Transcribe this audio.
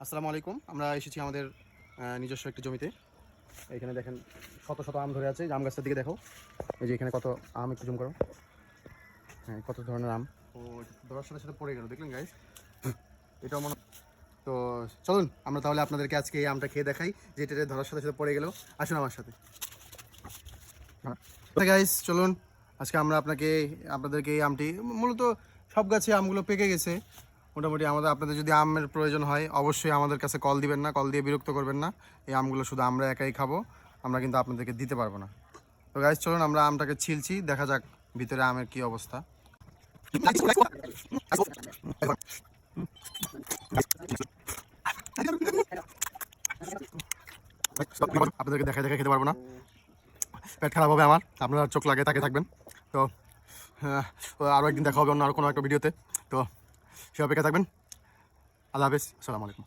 আসসালামু আলাইকুম। আমরা এসেছি আমাদের নিজস্ব একটি জমিতে। এখানে দেখেন শত শত আম ধরে আছে। আম গাছটার দিকে দেখো, এই যে এখানে কত আম, একটু জুম করো। হ্যাঁ, কত ধরনের আম। ও ধরার সাথে সাথে পড়ে গেল, দেখলেন গাইস? এটাও মনে। তো চলুন আমরা তাহলে আপনাদেরকে আজকে এই আমটা খেয়ে দেখাই, যে এটা ধরার সাথে সাথে পড়ে গেল। আসুন আমার সাথে। গাইস চলুন, আজকে আমরা আপনাদেরকে এই আমটি, মূলত সব গাছে আমগুলো পেকে গেছে মোটামুটি। আপনাদের যদি আমের প্রয়োজন হয় অবশ্যই আমাদের কাছে কল দিবেন না, কল দিয়ে বিরক্ত করবেন না। এই আমগুলো শুধু আমরা একাই খাবো, আমরা কিন্তু আপনাদেরকে দিতে পারবো না। তো গাইস চলুন আমরা আমটাকে ছিলছি, দেখা যাক ভিতরে আমের কি অবস্থা। আপনাদেরকে দেখা দেখা খেতে পারবো না, পেট খারাপ হবে আমার। আপনারা চোখ লাগিয়ে তাকিয়ে থাকবেন। তো আরও একদিন দেখা হবে অন্য আর কোনো একটা ভিডিওতে। তো সে অপেক্ষা থাকবেন। আল্লাহ হাফেজ, আসসালামু আলাইকুম।